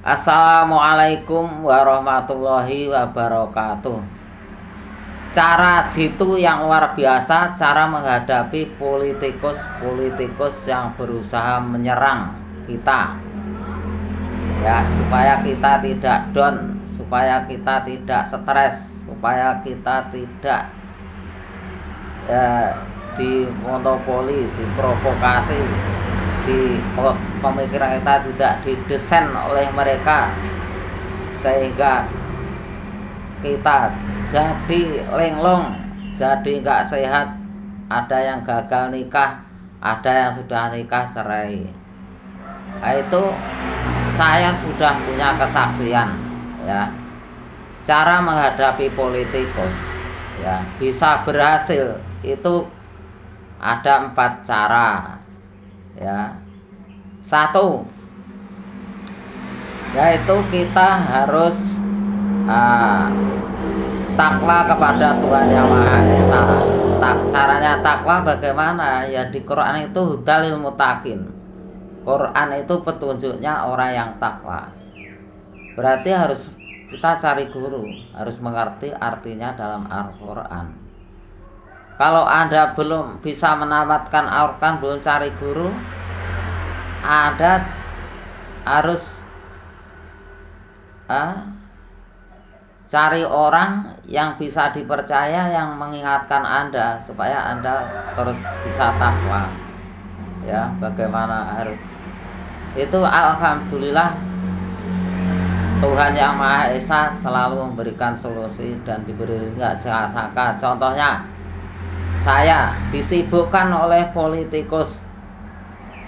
Assalamualaikum warahmatullahi wabarakatuh. Cara jitu yang luar biasa, cara menghadapi politikus yang berusaha menyerang kita, ya, supaya kita tidak down, supaya kita tidak stres, supaya kita tidak dimonopoli, diprovokasi, di pemikiran kita tidak didesain oleh mereka, sehingga kita jadi linglung, jadi nggak sehat. Ada yang gagal nikah, ada yang sudah nikah cerai. Nah, itu saya sudah punya kesaksian, ya, cara menghadapi politikus, ya, bisa berhasil itu ada 4 cara, ya. 1, yaitu kita harus takwa kepada Tuhan Yang Maha Esa. Caranya takwa bagaimana? Ya, di Quran itu hudalil muttaqin. Quran itu petunjuknya orang yang takwa. Berarti harus kita cari guru, harus mengerti artinya dalam Al-Quran. Kalau Anda belum bisa menamatkan Al-Quran, belum cari guru, Anda harus cari orang yang bisa dipercaya, yang mengingatkan Anda supaya Anda terus bisa takwa. Ya, bagaimana harus itu. Alhamdulillah, Tuhan Yang Maha Esa selalu memberikan solusi dan diberi nggak sangka. Contohnya, saya disibukkan oleh politikus,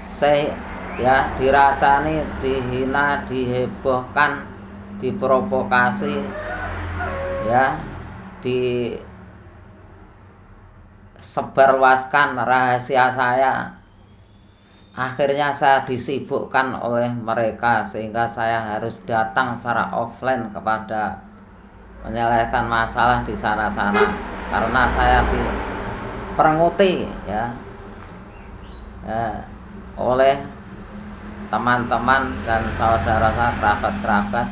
saya, ya, dirasani, dihina, dihebohkan, diprovokasi, ya, disebarluaskan rahasia saya. Akhirnya saya disibukkan oleh mereka, sehingga saya harus datang secara offline kepada menyelesaikan masalah di sana-sana, karena saya diperenguti, ya, oleh teman-teman dan saudara saya, kerabat-kerabat,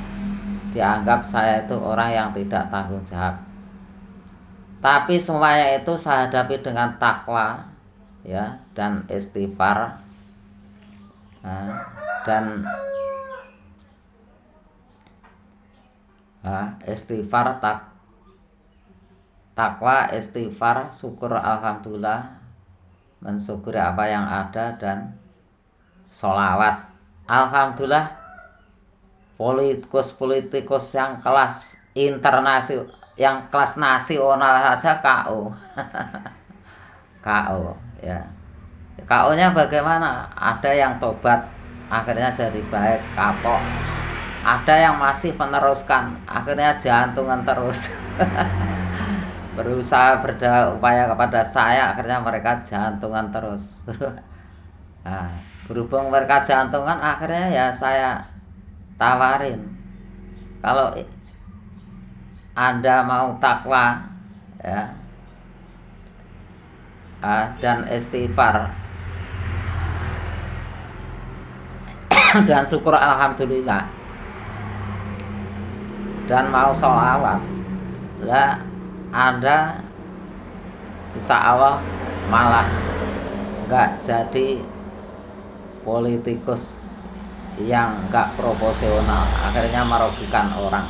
dianggap saya itu orang yang tidak tanggung jawab. Tapi semuanya itu saya hadapi dengan takwa, ya, dan istighfar, dan istighfar, takwa, istighfar, syukur, alhamdulillah, mensyukuri apa yang ada, dan sholawat. Alhamdulillah, politikus yang kelas internasional, yang kelas nasional saja KO. KO, ya. KO-nya bagaimana? Ada yang tobat, akhirnya jadi baik, kapok. Ada yang masih meneruskan, akhirnya jantungan terus. Berusaha berupaya kepada saya, akhirnya mereka jantungan terus. Berhubung mereka jantungan, akhirnya ya saya tawarin, kalau Anda mau takwa, ya, dan istighfar dan syukur alhamdulillah, dan mau sholawat, lah Anda insya Allah malah nggak jadi politikus yang nggak proporsional, akhirnya merugikan orang.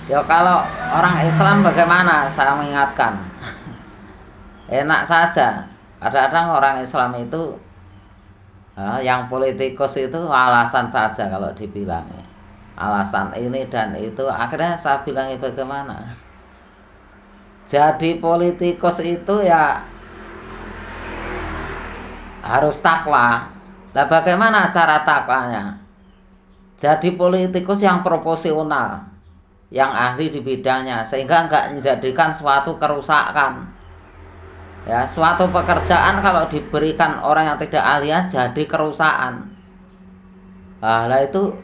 Ya, kalau orang Islam bagaimana? Saya mengingatkan, enak saja. Kadang-kadang orang Islam itu, yang politikus itu alasan saja kalau dibilang, alasan ini dan itu. Akhirnya saya bilang, bagaimana? Jadi politikus itu ya harus takwa. Nah, bagaimana cara takwanya? Jadi politikus yang proporsional, yang ahli di bidangnya, sehingga enggak menjadikan suatu kerusakan. Ya, suatu pekerjaan kalau diberikan orang yang tidak ahli jadi kerusakan. Nah, itu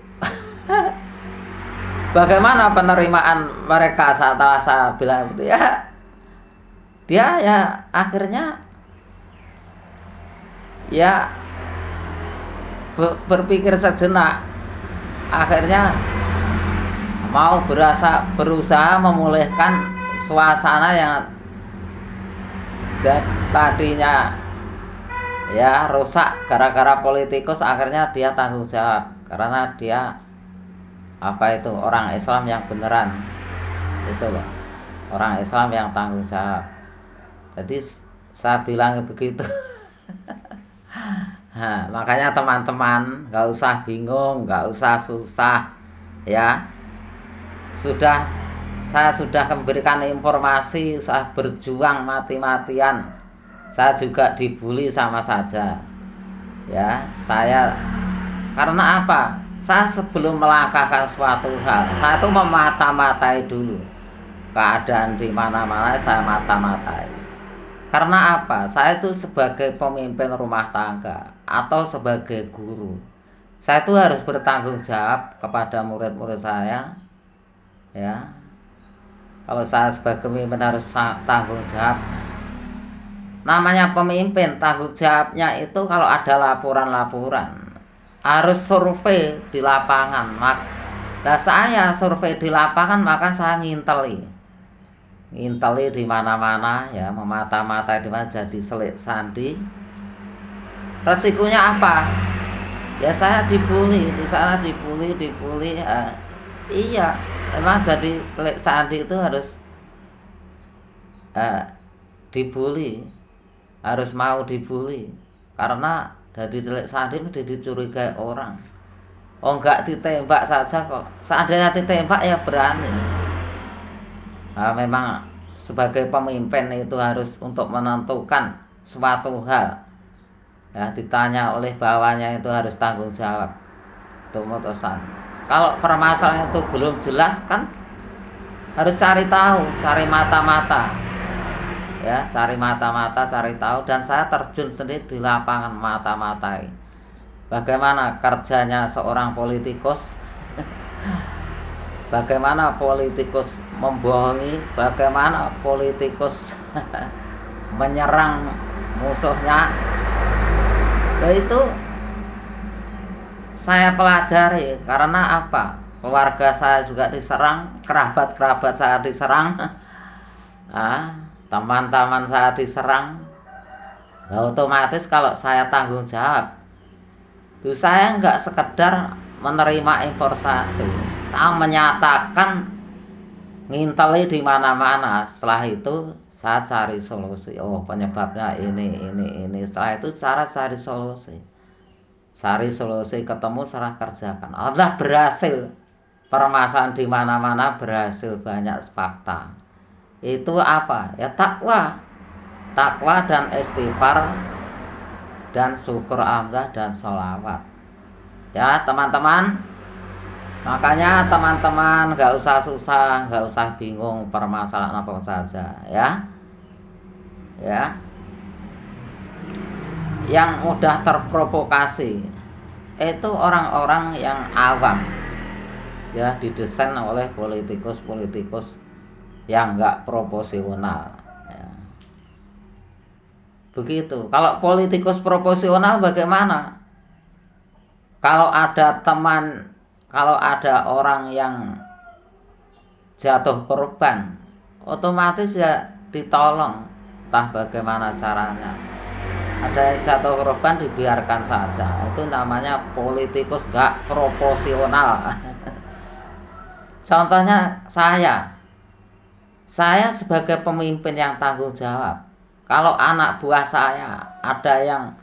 bagaimana penerimaan mereka setelah saya bilang itu, ya, dia ya akhirnya ya berpikir sejenak, akhirnya mau berusaha memulihkan suasana yang tadinya ya rusak gara-gara politikus. Akhirnya dia tanggung jawab karena dia itu orang Islam yang beneran, itu loh, orang Islam yang tanggung jawab. Jadi saya bilang begitu. Nah, makanya teman-teman nggak usah bingung, nggak usah susah ya. Saya sudah memberikan informasi, saya berjuang mati-matian, saya juga dibully sama saja ya. Saya karena apa? Saya sebelum melangkahkan suatu hal, saya itu memata-matai dulu keadaan di mana-mana. Saya mata-matai karena apa? Saya itu sebagai pemimpin rumah tangga atau sebagai guru, saya itu harus bertanggung jawab kepada murid-murid saya ya. Kalau saya sebagai pemimpin harus tanggung jawab. Namanya pemimpin, tanggung jawabnya itu kalau ada laporan-laporan harus survei di lapangan. Nah, saya survei di lapangan, maka saya nginteli di mana-mana ya, memata-matai di mana, jadi selik sandi. Resikonya apa? Ya saya dibully di sana, dibully ya. Iya, emang jadi selik sandi itu harus dibully, harus mau dibully karena dari selik sandi mesti dicurigai orang. Oh, enggak ditembak saja kok. Seandainya ditembak ya berani. Nah, memang sebagai pemimpin itu harus untuk menentukan suatu hal ya, ditanya oleh bawahnya itu harus tanggung jawab. Itu mutusan. Kalau permasalahan itu belum jelas kan harus cari tahu, cari mata-mata ya, cari mata-mata, cari tahu. Dan saya terjun sendiri di lapangan, mata-matai bagaimana kerjanya seorang politikus. Bagaimana politikus membohongi, bagaimana politikus menyerang musuhnya. Itu saya pelajari karena apa? Keluarga saya juga diserang, kerabat-kerabat saya diserang, teman-teman saya diserang. Nah, otomatis kalau saya tanggung jawab, itu saya nggak sekedar menerima informasi, saya menyatakan, nginteli di mana-mana. Setelah itu saya cari solusi. Oh, penyebabnya ini. Setelah itu cara cari solusi, ketemu, serah kerjakan. Alhamdulillah berhasil. Permasalahan di mana-mana berhasil, banyak fakta. Itu apa? Ya takwa dan istighfar dan syukur alhamdulillah dan sholawat. Ya teman-teman, makanya teman-teman nggak usah susah, nggak usah bingung permasalahan apa saja ya. Yang mudah terprovokasi itu orang-orang yang awam ya, didesain oleh politikus yang nggak proporsional ya. Begitu. Kalau politikus proporsional bagaimana? Kalau ada orang yang jatuh korban, otomatis ya ditolong, entah bagaimana caranya. Ada yang jatuh korban dibiarkan saja. Itu namanya politikus gak proporsional. Contohnya saya sebagai pemimpin yang tanggung jawab. Kalau anak buah saya ada yang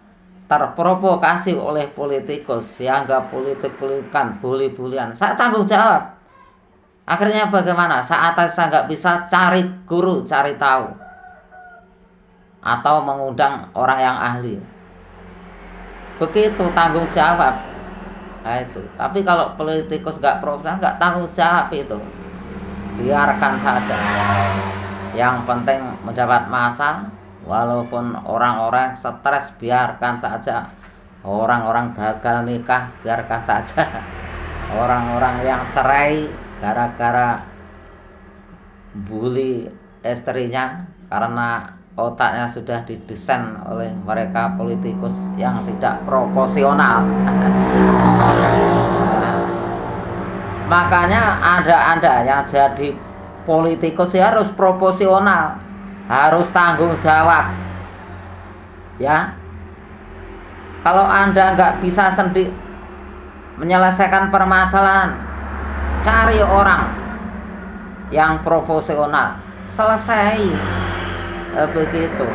terprovokasi oleh politikus, ya nggak politik-politikan, bully-bulian, saya tanggung jawab. Akhirnya bagaimana? Saat saya nggak bisa, cari guru, cari tahu, atau mengundang orang yang ahli. Begitu tanggung jawab. Nah itu. Tapi kalau politikus nggak profesional, nggak tanggung jawab itu, biarkan saja. Yang penting mendapat massa. Walaupun orang-orang stres, biarkan saja. Orang-orang gagal nikah, biarkan saja. Orang-orang yang cerai gara-gara bully istrinya karena otaknya sudah didesain oleh mereka politikus yang tidak proporsional. Makanya Anda yang jadi politikus ya harus proporsional, harus tanggung jawab. Ya, kalau Anda nggak bisa sendiri menyelesaikan permasalahan, cari orang yang proporsional, selesai. Begitu.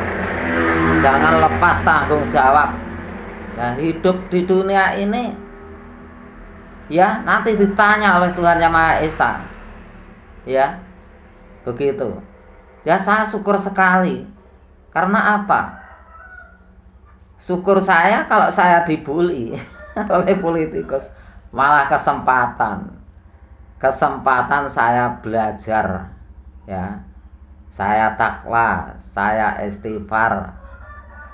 Jangan lepas tanggung jawab. Ya, hidup di dunia ini ya nanti ditanya oleh Tuhan Yang Maha Esa. Ya, begitu. Ya, saya syukur sekali. Karena apa? Syukur saya kalau saya dibully oleh politikus, malah kesempatan saya belajar, ya, saya takwa, saya istighfar,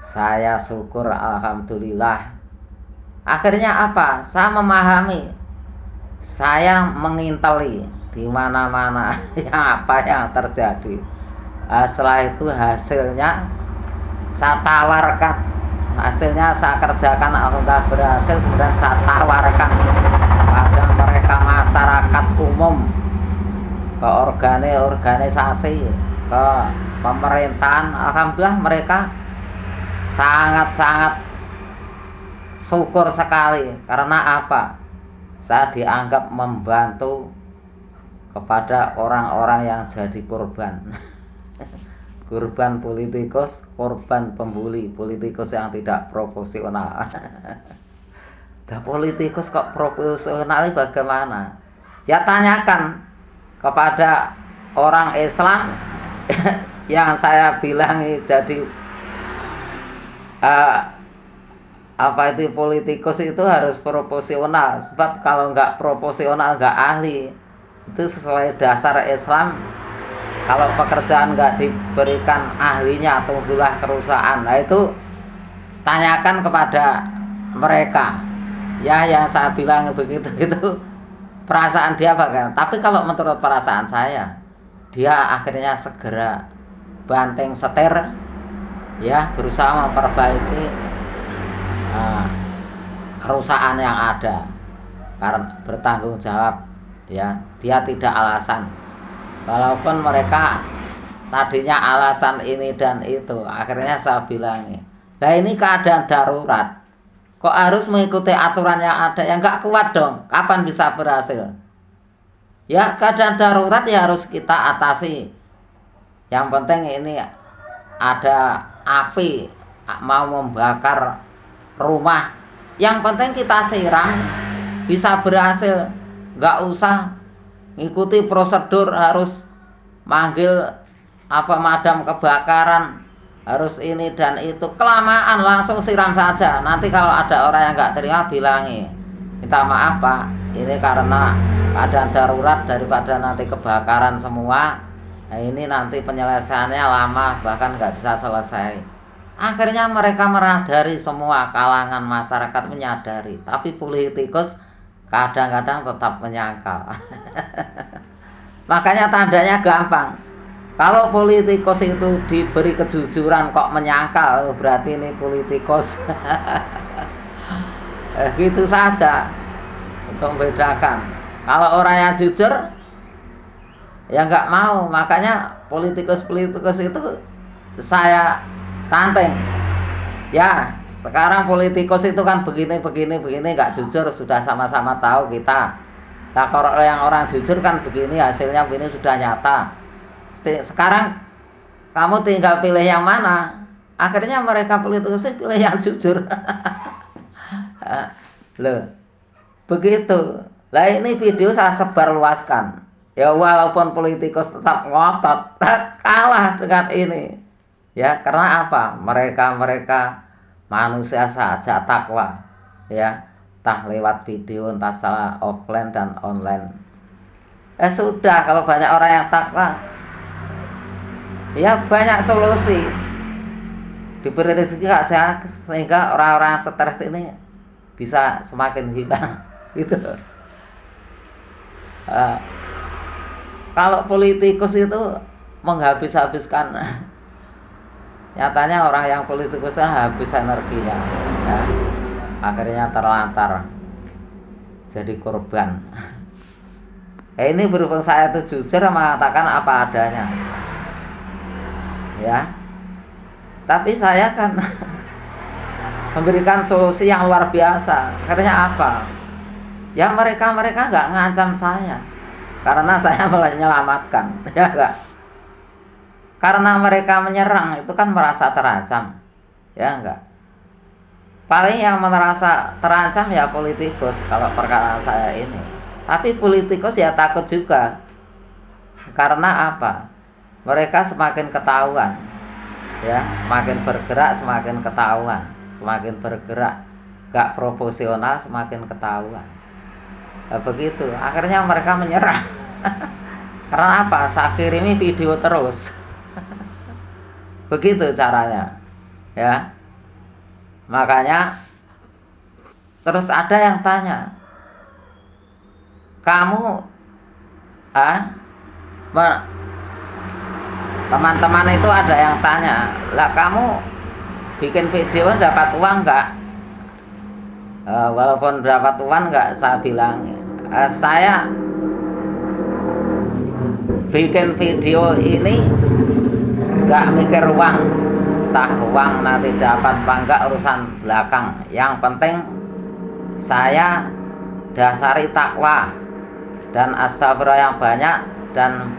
saya syukur, alhamdulillah. Akhirnya apa? Saya memahami, saya menginteli di mana-mana apa yang terjadi. Setelah itu hasilnya saya tawarkan, hasilnya saya kerjakan, alhamdulillah berhasil. Kemudian saya tawarkan pada mereka masyarakat umum, ke organisasi, ke pemerintahan. Alhamdulillah mereka sangat-sangat syukur sekali. Karena apa? Saya dianggap membantu kepada orang-orang yang jadi korban. Korban politikus, korban pembuli, politikus yang tidak proporsional. Dah politikus kok proporsional bagaimana? Ya tanyakan kepada orang Islam yang saya bilang jadi apa itu politikus itu harus proporsional. Sebab kalau nggak proporsional, nggak ahli. Itu sesuai dasar Islam. Kalau pekerjaan nggak diberikan ahlinya, tunggulah kerusakan. Nah itu tanyakan kepada mereka. Ya, yang saya bilang begitu itu perasaan dia bagaimana. Tapi kalau menurut perasaan saya, dia akhirnya segera banting setir, ya, berusaha memperbaiki kerusakan yang ada. Karena bertanggung jawab, ya, dia tidak alasan. Walaupun mereka tadinya alasan ini dan itu, akhirnya saya bilang, nah ini keadaan darurat, kok harus mengikuti aturan yang ada? Ya nggak kuat dong, kapan bisa berhasil? Ya keadaan darurat ya harus kita atasi. Yang penting ini ada api mau membakar rumah, yang penting kita siram, bisa berhasil. Nggak usah ngikuti prosedur harus manggil pemadam kebakaran, harus ini dan itu, kelamaan, langsung siram saja. Nanti kalau ada orang yang nggak terima, bilangi, minta maaf Pak, ini karena keadaan darurat, daripada nanti kebakaran semua. Nah ini nanti penyelesaiannya lama, bahkan nggak bisa selesai. Akhirnya mereka menyadari, semua kalangan masyarakat menyadari. Tapi politikus kadang-kadang tetap menyangkal. Makanya tandanya gampang. Kalau politikus itu diberi kejujuran kok menyangkal, berarti ini politikus. Gitu saja untuk membedakan. Kalau orang yang jujur, ya nggak mau. Makanya politikus-politikus itu saya tanteng. Ya, sekarang politikus itu kan begini nggak jujur, sudah sama-sama tahu kita. Nah, kalau yang orang jujur kan begini, hasilnya begini, sudah nyata. Sekarang kamu tinggal pilih yang mana. Akhirnya mereka politikus pilih yang jujur. Loh, begitu. Lah ini video saya sebar luaskan. Ya walaupun politikus tetap ngotot, kalah dengan ini. Ya karena apa? Mereka manusia saja takwa, ya, entah lewat video, entah salah offline dan online. Sudah, kalau banyak orang yang takwa, ya banyak solusi. Diberi rezeki sehingga orang-orang yang stres ini bisa semakin hilang. Gitu. Kalau politikus itu menghabis-habiskan. Nyatanya orang yang politikusnya habis energinya, ya, akhirnya terlantar jadi korban. Ini berhubung saya itu jujur mengatakan apa adanya, ya. Tapi saya kan memberikan solusi yang luar biasa. Akhirnya apa? Ya mereka nggak ngancam saya, karena saya menyelamatkan, ya enggak. Karena mereka menyerang itu kan merasa terancam, ya enggak. Paling yang merasa terancam ya politikus kalau perkara saya ini. Tapi politikus ya takut juga. Karena apa? Mereka semakin ketahuan, ya, semakin bergerak semakin ketahuan, semakin bergerak gak proporsional semakin ketahuan. Nah, begitu. Akhirnya mereka menyerah. Karena apa? Saya kirimi video terus. Begitu caranya, ya. Makanya terus ada yang tanya, kamu teman-teman itu ada yang tanya, lah kamu bikin video dapat uang nggak? Walaupun dapat uang nggak, saya bilang saya bikin video ini nggak mikir uang. Entah uang nanti dapat apa enggak urusan belakang. Yang penting saya dasari takwa dan astagfirullah yang banyak, dan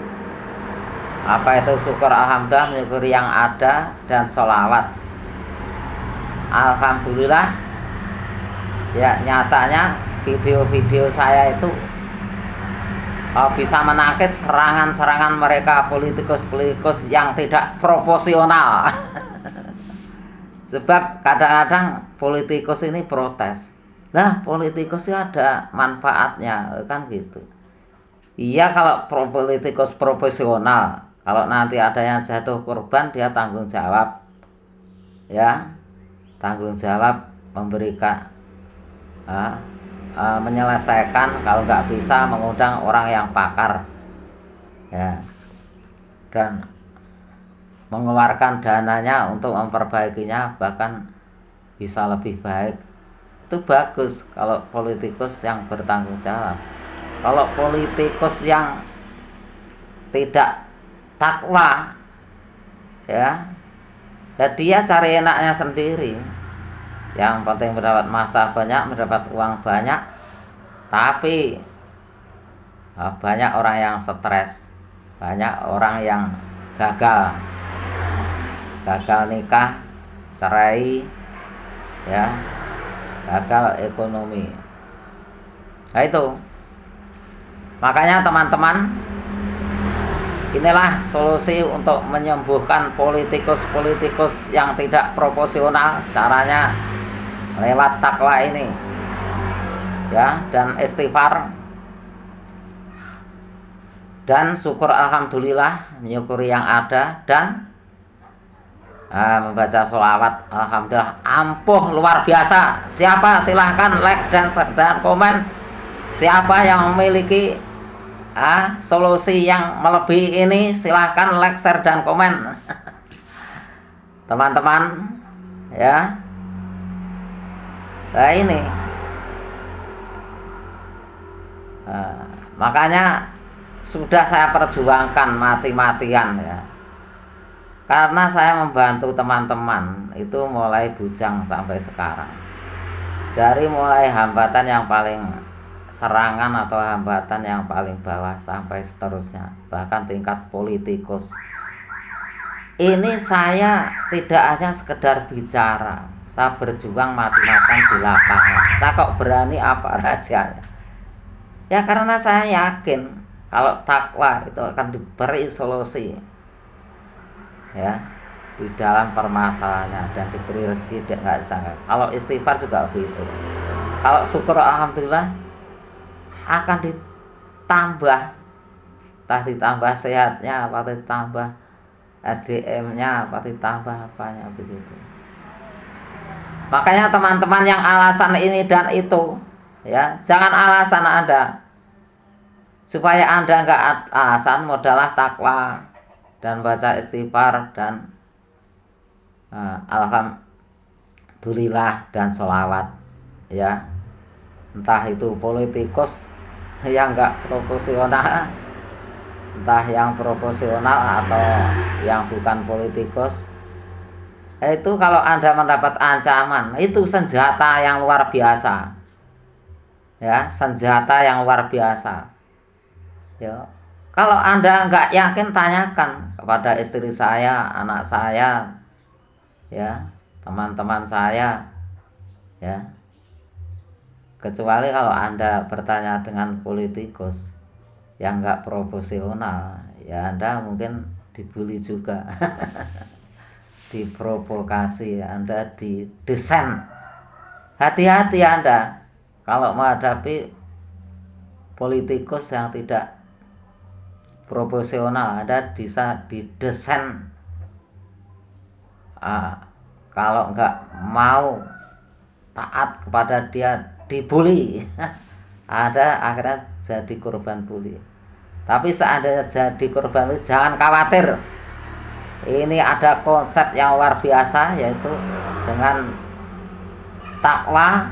apa itu syukur alhamdulillah, menyukuri yang ada, dan sholawat. Alhamdulillah ya, nyatanya video-video saya itu bisa menangkis serangan-serangan mereka politikus-politikus yang tidak proporsional. Sebab kadang-kadang politikus ini protes. Nah, politikus itu ada manfaatnya, kan gitu. Iya kalau politikus profesional, kalau nanti ada yang jatuh korban dia tanggung jawab, ya, tanggung jawab memberikan, menyelesaikan. Kalau nggak bisa mengundang orang yang pakar, ya, dan mengeluarkan dananya untuk memperbaikinya, bahkan bisa lebih baik. Itu bagus kalau politikus yang bertanggung jawab. Kalau politikus yang tidak takwa, ya dia cari enaknya sendiri. Yang penting mendapat massa banyak, mendapat uang banyak, tapi banyak orang yang stres, banyak orang yang gagal nikah, cerai, ya, gagal ekonomi. Nah itu, makanya teman-teman, inilah solusi untuk menyembuhkan politikus-politikus yang tidak proporsional. Caranya lewat takwa ini, ya, dan istighfar, dan syukur alhamdulillah, menyukuri yang ada, dan membaca sholawat. Alhamdulillah ampuh luar biasa. Siapa silahkan like dan share dan komen. Siapa yang memiliki solusi yang melebihi ini, silahkan like, share dan komen. Teman-teman, ya. Nah ini, makanya sudah saya perjuangkan mati-matian, ya. Karena saya membantu teman-teman itu mulai bujang sampai sekarang. Dari mulai hambatan yang paling serangan atau hambatan yang paling bawah sampai seterusnya, bahkan tingkat politikus. Ini saya tidak hanya sekedar bicara, saya berjuang mati-matian di lapangan. Saya kok berani, apa rahasianya? Ya karena saya yakin kalau takwa itu akan diberi solusi, ya, di dalam permasalahannya, dan diberi rezeki nggak disangka. Kalau istighfar juga begitu. Kalau syukur alhamdulillah akan ditambah, entah ditambah sehatnya, apa ditambah SDM-nya, apa ditambah apanya, begitu. Makanya teman-teman yang alasan ini dan itu, ya, jangan alasan Anda. Supaya Anda nggak alasan, modallah takwa dan baca istighfar dan alhamdulillah dan sholawat, ya. Entah itu politikus yang nggak proporsional, entah yang proporsional atau yang bukan politikus, itu kalau Anda mendapat ancaman, itu senjata yang luar biasa, ya, senjata yang luar biasa. Ya, kalau Anda nggak yakin, tanyakan kepada istri saya, anak saya, ya, teman-teman saya, ya. Kecuali kalau Anda bertanya dengan politikus yang nggak profesional, ya Anda mungkin dibully juga. Diprovokasi, Anda didesain. Hati-hati Anda kalau menghadapi politikus yang tidak profesional. Anda bisa didesain. Kalau nggak mau taat kepada dia, dibully. Anda akhirnya jadi korban bully. Tapi seandainya jadi korban bully, jangan khawatir. Ini ada konsep yang luar biasa, yaitu dengan takwa,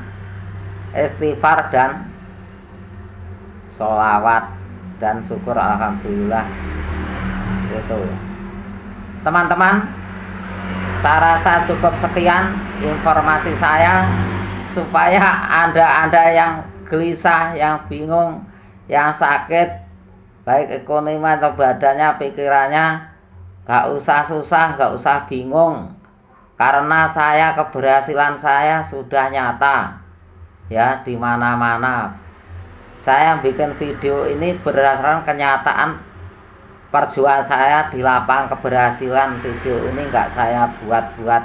istighfar, dan sholawat dan syukur alhamdulillah. Itu teman-teman, saya rasa cukup sekian informasi saya, supaya anda yang gelisah, yang bingung, yang sakit baik ekonomi atau badannya, pikirannya, gak usah susah, gak usah bingung, karena keberhasilan saya sudah nyata, ya, di mana-mana. Saya bikin video ini berdasarkan kenyataan perjuangan saya di lapangan, keberhasilan. Video ini nggak saya buat-buat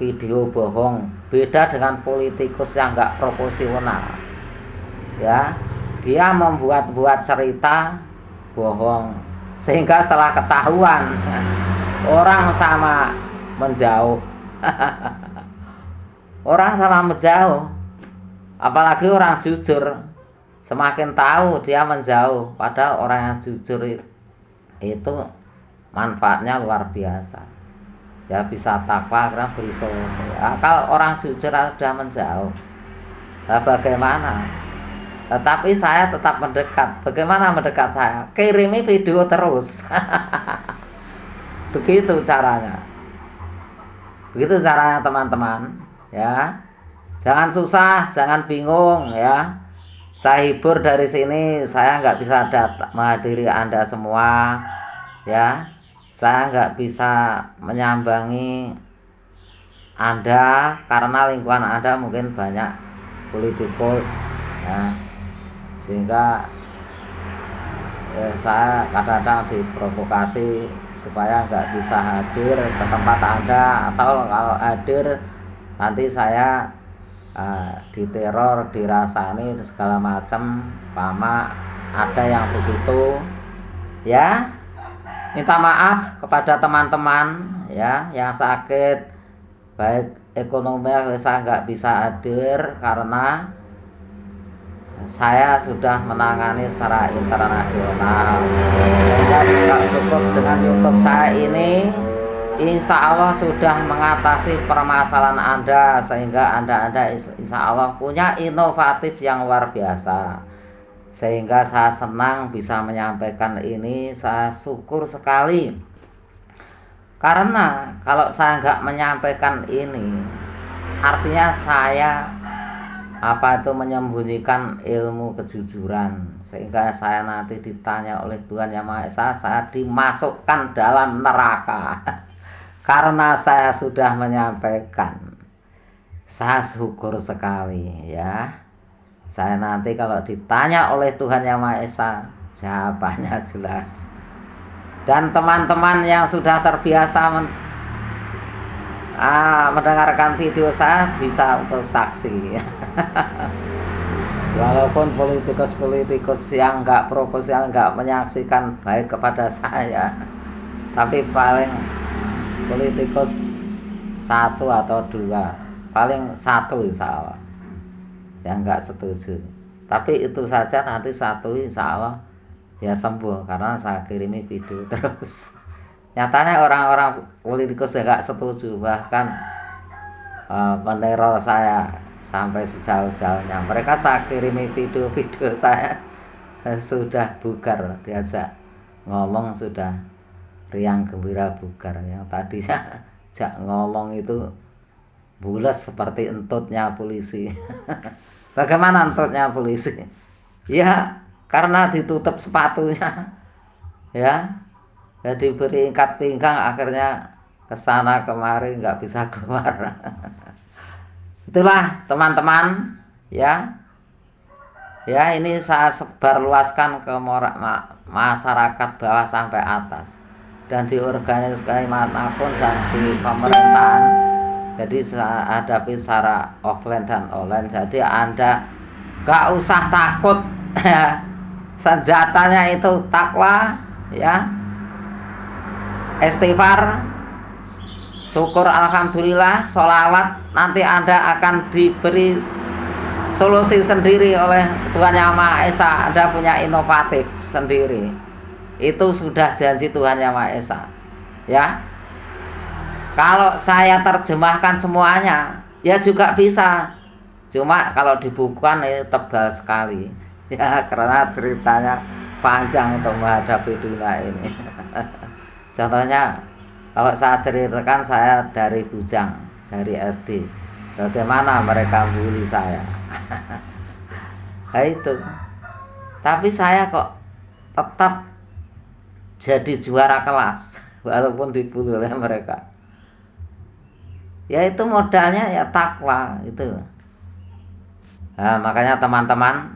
video bohong. Beda dengan politikus yang nggak proporsional, ya, dia membuat-buat cerita bohong, sehingga setelah ketahuan, orang sama menjauh. Orang sama menjauh, apalagi orang jujur, semakin tahu dia menjauh. Padahal orang yang jujur itu manfaatnya luar biasa, ya, bisa takwa karena beri solusi. Kalau orang jujur sudah menjauh, bagaimana? Tetapi saya tetap mendekat. Bagaimana mendekat saya? Kirimi video terus. Begitu caranya. Begitu caranya teman-teman, ya. Jangan susah, jangan bingung, ya. Saya hibur dari sini, saya nggak bisa menghadiri Anda semua, ya. Saya nggak bisa menyambangi Anda karena lingkungan Anda mungkin banyak politikus, ya. Sehingga saya kadang-kadang diprovokasi supaya nggak bisa hadir ke tempat Anda, atau kalau hadir nanti saya diteror, dirasani segala macam. Pama ada yang begitu, ya. Minta maaf kepada teman-teman, ya, yang sakit baik ekonomi. Saya nggak bisa hadir karena saya sudah menangani secara internasional, sehingga tidak cukup dengan YouTube saya ini. Insya Allah sudah mengatasi permasalahan Anda, sehingga Anda insya Allah punya inovatif yang luar biasa, sehingga saya senang bisa menyampaikan ini. Saya syukur sekali, karena kalau saya nggak menyampaikan ini, artinya saya menyembunyikan ilmu kejujuran, sehingga saya nanti ditanya oleh Tuhan Yang Maha Esa, saya dimasukkan dalam neraka. Karena saya sudah menyampaikan. Saya syukur sekali, ya. Saya nanti kalau ditanya oleh Tuhan Yang Maha Esa, jawabannya jelas. Dan teman-teman yang sudah terbiasa mendengarkan video saya bisa untuk saksi. Walaupun politikus yang nggak profesional nggak menyaksikan baik kepada saya, tapi paling politikus satu atau dua, paling satu insya Allah yang nggak setuju. Tapi itu saja, nanti satu insya Allah ya sembuh, karena saya kirimi video terus. Nyatanya orang-orang politikus yang nggak setuju, bahkan meneror saya sampai sejauh-jauhnya. Mereka saya kirimi video-video saya, sudah bugar, diajak ngomong sudah riang gembira bugar. Yang tadinya jak ngomong itu bulas seperti entutnya polisi. Bagaimana entutnya polisi? Ya karena ditutup sepatunya, ya diberi ikat pinggang, akhirnya kesana kemari nggak bisa keluar. Itulah teman-teman, ya ini saya sebarluaskan ke masyarakat bawah sampai atas, dan di organisasi manapun dan di pemerintahan. Jadi saya hadapi secara offline dan online. Jadi Anda gak usah takut. Senjatanya itu takwa, ya, istighfar, syukur, alhamdulillah, sholawat. Nanti Anda akan diberi solusi sendiri oleh Tuhan Yang Maha Esa. Anda punya inovatif sendiri. Itu sudah janji Tuhan Yang Maha Esa, ya. Kalau saya terjemahkan semuanya, ya juga bisa. Cuma kalau dibukukan itu tebal sekali, ya, karena ceritanya panjang untuk menghadapi dunia ini. Contohnya, kalau saya ceritakan saya dari bujang, dari SD, bagaimana mereka bully saya. Nah itu. Tapi saya kok tetap jadi juara kelas, walaupun dibully oleh mereka. Ya itu modalnya ya takwa itu. Nah, makanya teman-teman,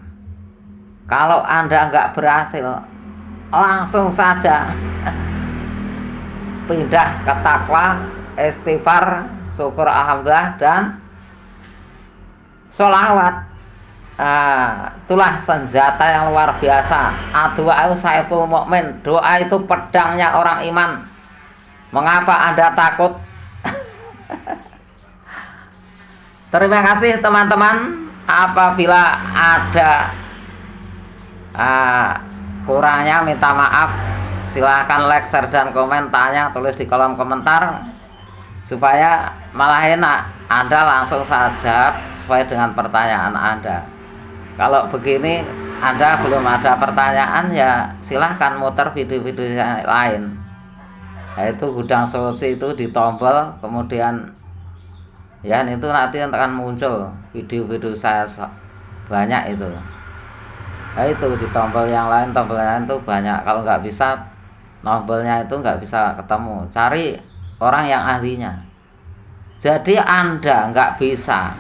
kalau Anda nggak berhasil, langsung saja pindah ke takwa, istighfar, syukur, alhamdulillah, dan sholawat. Itulah senjata yang luar biasa. Doa saiful mukmin. Doa itu pedangnya orang iman. Mengapa Anda takut? Terima kasih teman-teman. Apabila ada kurangnya minta maaf. Silahkan like, share, dan komen. Tanya, tulis di kolom komentar, supaya malah enak. Anda langsung saja sesuai dengan pertanyaan Anda. Kalau begini Anda belum ada pertanyaan, ya silahkan muter video-video yang lain. Yaitu Gudang Solusi itu ditombol, kemudian ya itu nanti akan muncul video-video saya banyak itu. Nah itu di tombol yang lain, tombol yang lain itu banyak. Kalau nggak bisa tombolnya itu nggak bisa ketemu, cari orang yang ahlinya. Jadi Anda nggak bisa,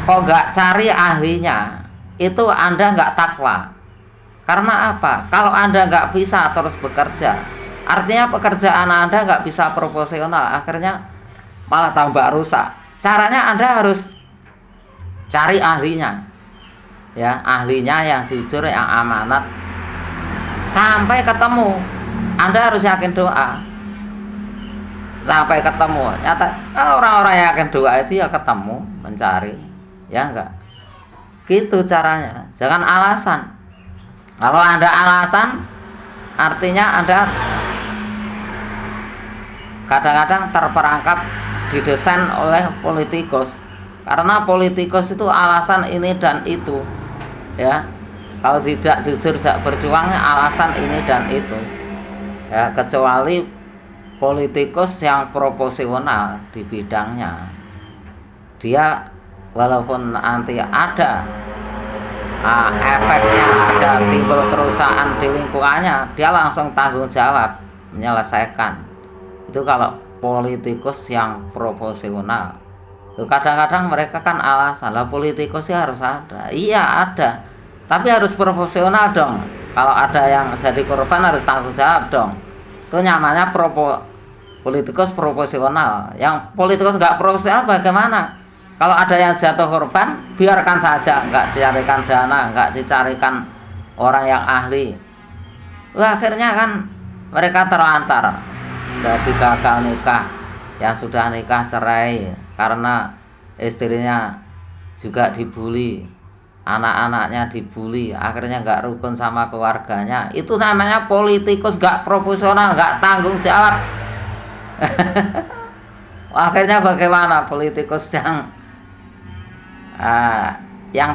kok nggak cari ahlinya, itu Anda nggak takwa. Karena apa? Kalau Anda nggak bisa terus bekerja, artinya pekerjaan Anda nggak bisa proporsional, akhirnya malah tambah rusak. Caranya Anda harus cari ahlinya, ya, ahlinya yang jujur, yang amanat, sampai ketemu. Anda harus yakin doa sampai ketemu. Nyata orang-orang yang yakin doa itu ya ketemu, mencari, ya enggak. Gitu caranya. Jangan alasan. Kalau Anda alasan, artinya Anda kadang-kadang terperangkap didesain oleh politikus. Karena politikus itu alasan ini dan itu, ya. Kalau tidak jujur, tidak berjuang, alasan ini dan itu, ya. Kecuali politikus yang proporsional di bidangnya, dia walaupun nanti ada efeknya, ada timbul kerusakan di lingkungannya, dia langsung tanggung jawab menyelesaikan. Itu kalau politikus yang proporsional. Kadang-kadang mereka kan alasan, lah politikus ya harus ada. Iya ada, tapi harus proporsional dong. Kalau ada yang jadi korban harus tanggung jawab dong. Itu namanya politikus proporsional. Yang politikus nggak proporsional bagaimana? Kalau ada yang jatuh korban, biarkan saja, nggak dicarikan dana, nggak dicarikan orang yang ahli. Wah, akhirnya kan mereka terlantar, jadi gagal nikah. Yang sudah nikah cerai karena istrinya juga dibully, anak-anaknya dibully, akhirnya nggak rukun sama keluarganya. Itu namanya politikus nggak proporsional, nggak tanggung jawab. Akhirnya bagaimana politikus yang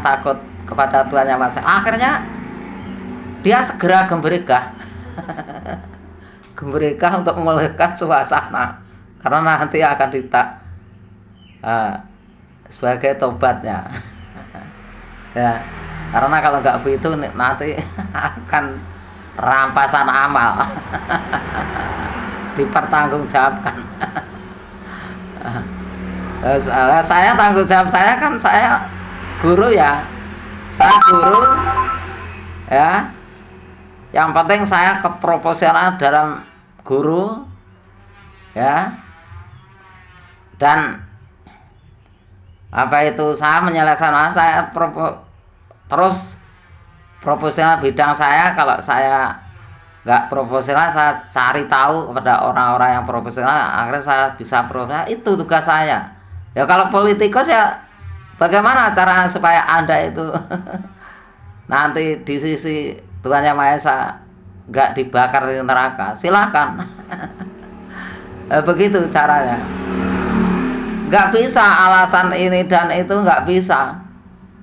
takut kepada Tuhan Yang Maha Esa? Akhirnya dia segera gemberikah. Gemberikah untuk memulihkan suasana, karena nanti akan sebagai tobatnya. Ya, karena kalau nggak begitu nanti akan rampasan amal. Dipertanggungjawabkan. Saya tanggung jawab saya kan, saya guru ya, saya guru ya. Yang penting saya keprofesionalan dalam guru ya, dan apa itu saya menyelesaikan, saya terus profesional bidang saya. Kalau saya nggak profesional, saya cari tahu kepada orang-orang yang profesional, akhirnya saya bisa profesional. Itu tugas saya ya. Kalau politikus ya bagaimana cara supaya Anda itu nanti di sisi Tuhan Yang Maha Esa nggak dibakar di neraka, silahkan. Begitu caranya. Nggak bisa alasan ini dan itu, nggak bisa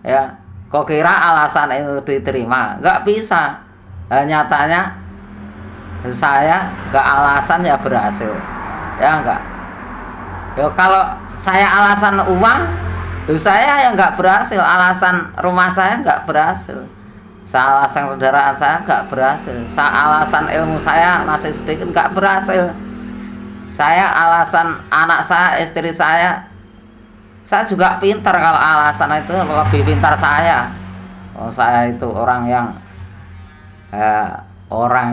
ya. Kok kira alasan itu diterima? Nggak bisa. Nyatanya saya nggak alasan ya berhasil, ya enggak. Ya kalau saya alasan uang, saya ya nggak berhasil. Alasan rumah saya nggak berhasil. Saya alasan kendaraan saya nggak berhasil. Saya alasan ilmu saya masih sedikit, nggak berhasil. Saya alasan anak saya, istri saya juga pintar. Kalau alasan itu lebih pintar saya. Oh, saya itu orang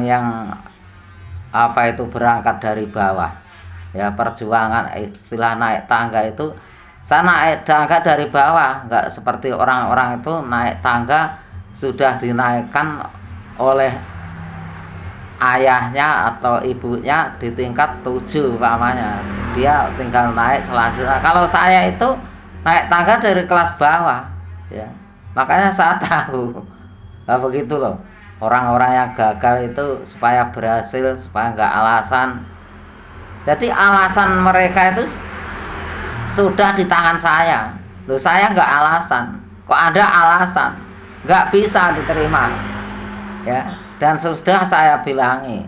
yang apa itu berangkat dari bawah ya. Perjuangan istilah naik tangga itu, saya naik tangga dari bawah, nggak seperti orang-orang itu naik tangga sudah dinaikkan oleh ayahnya atau ibunya di tingkat 7 umpamanya, dia tinggal naik selanjutnya. Kalau saya itu naik tangga dari kelas bawah ya, makanya saya tahu. Nah, begitu loh orang-orang yang gagal itu supaya berhasil, supaya nggak alasan. Jadi alasan mereka itu sudah di tangan saya. Loh, saya nggak alasan, kok ada alasan, nggak bisa diterima ya. Dan sudah saya bilangi,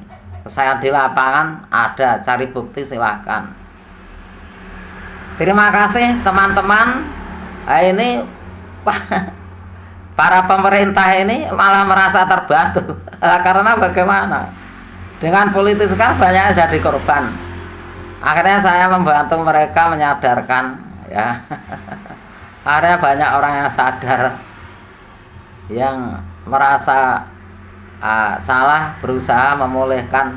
saya di lapangan ada, cari bukti silahkan. Terima kasih teman-teman. Nah, ini para pemerintah ini malah merasa terbantu. Karena bagaimana? Dengan politis kan banyak jadi korban. Akhirnya saya membantu mereka menyadarkan ya. Akhirnya banyak orang yang sadar, yang merasa salah, berusaha memulihkan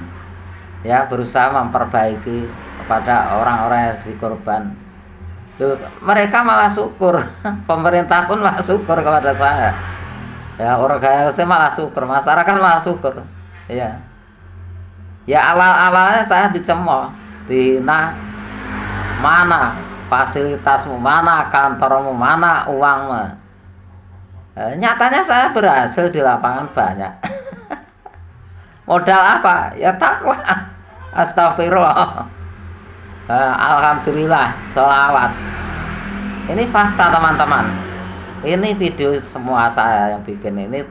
ya, berusaha memperbaiki kepada orang-orang yang jadi korban. Loh, mereka malah syukur. Pemerintah pun malah syukur kepada saya ya, organisasi malah syukur, masyarakat malah syukur ya. Ya awal-awalnya saya dicemooh, dihina, mana fasilitasmu, mana kantormu, mana uangmu. Nyatanya saya berhasil di lapangan banyak. Modal apa? Ya takwa. Astagfirullah. Alhamdulillah, sholawat. Ini fakta teman-teman. Ini video semua saya yang bikin ini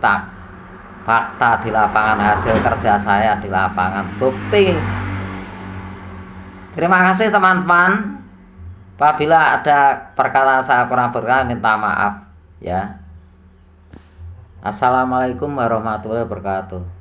fakta di lapangan, hasil kerja saya di lapangan, bukti. Terima kasih teman-teman. Apabila ada perkataan saya kurang berkenan, minta maaf ya. Assalamualaikum warahmatullahi wabarakatuh.